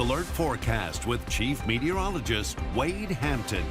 Alert forecast with Chief Meteorologist Wade Hampton.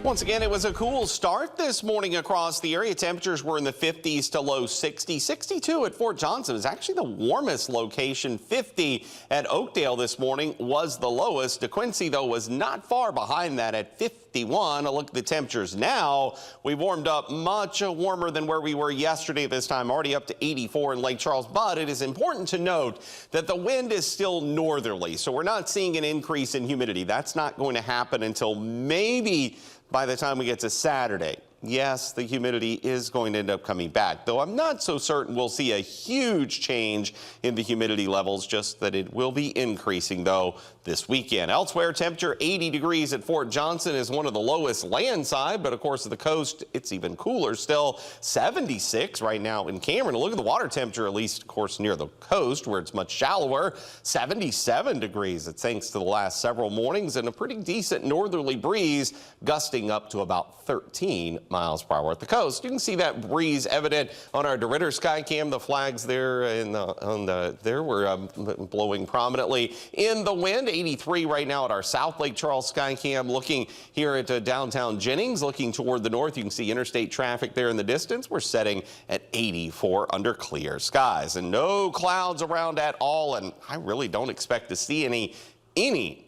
Once again, it was a cool start this morning across the area. Temperatures were in the 50s to low 60s. 62 at Fort Johnson is actually the warmest location. 50 at Oakdale this morning was the lowest. DeQuincy, though, was not far behind that at 51. A look at the temperatures now. We've warmed up much warmer than where we were yesterday this time, already up to 84 in Lake Charles. But it is important to note that the wind is still northerly, so we're not seeing an increase in humidity. That's not going to happen until maybe by the time we get to Saturday. Yes, the humidity is going to end up coming back, though I'm not so certain we'll see a huge change in the humidity levels, just that it will be increasing, though, this weekend. Elsewhere, temperature 80 degrees at Fort Johnson is one of the lowest landside, but of course, at the coast, it's even cooler still. 76 right now in Cameron. Look at the water temperature, at least, of course, near the coast, where it's much shallower. 77 degrees. It's thanks to the last several mornings and a pretty decent northerly breeze, gusting up to about 13 miles per hour at the coast. You can see that breeze evident on our DeRidder Skycam. The flags there there were blowing prominently in the wind. 83 right now at our South Lake Charles Skycam. Looking here at downtown Jennings, looking toward the north, you can see interstate traffic there in the distance. We're setting at 84 under clear skies and no clouds around at all. And I really don't expect to see any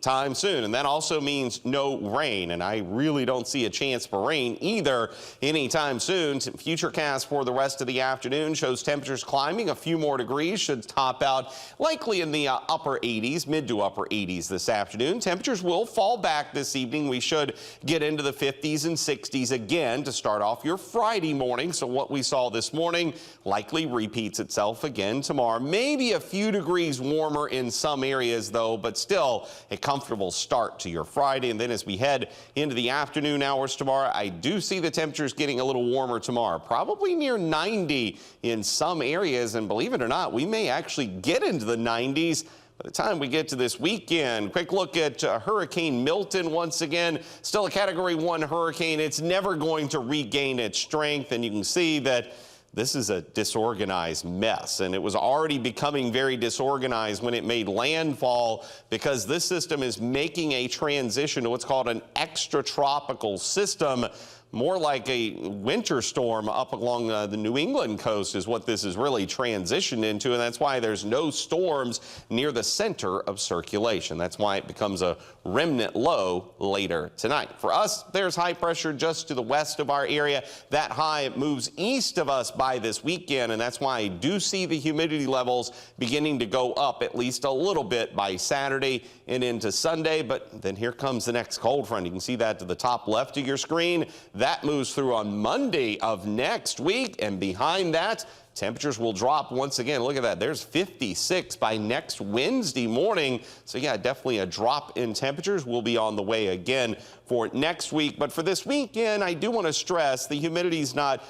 time soon, and that also means no rain, and I really don't see a chance for rain either anytime soon. Futurecast for the rest of the afternoon shows temperatures climbing a few more degrees, should top out likely in the upper 80s, mid to upper 80s this afternoon. Temperatures will fall back this evening. We should get into the 50s and 60s again to start off your Friday morning. So what we saw this morning likely repeats itself again tomorrow. Maybe a few degrees warmer in some areas, though, but still a comfortable start to your Friday. And then as we head into the afternoon hours tomorrow, I do see the temperatures getting a little warmer tomorrow, probably near 90 in some areas. And believe it or not, we may actually get into the 90s by the time we get to this weekend. Quick look at Hurricane Milton once again. Still a Category 1 hurricane. It's never going to regain its strength. And you can see that this is a disorganized mess, and it was already becoming very disorganized when it made landfall, because this system is making a transition to what's called an extratropical system. More like a winter storm up along the New England coast is what this is really transitioned into, and that's why there's no storms near the center of circulation. That's why it becomes a remnant low later tonight. For us, there's high pressure just to the west of our area. That high moves east of us by this weekend, and that's why I do see the humidity levels beginning to go up at least a little bit by Saturday and into Sunday. But then here comes the next cold front. You can see that to the top left of your screen. That moves through on Monday of next week, and behind that, temperatures will drop once again. Look at that. There's 56 by next Wednesday morning. So yeah, definitely a drop in temperatures will be on the way again for next week. But for this weekend, I do want to stress the humidity is not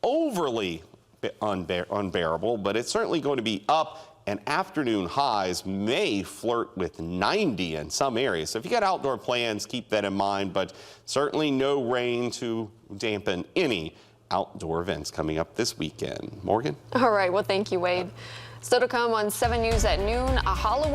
overly unbearable, but it's certainly going to be up, and afternoon highs may flirt with 90 in some areas. So if you got outdoor plans, keep that in mind, but certainly no rain to dampen any outdoor events coming up this weekend. Morgan? All right. Well, thank you, Wade. Still to come on 7 News at noon, a Halloween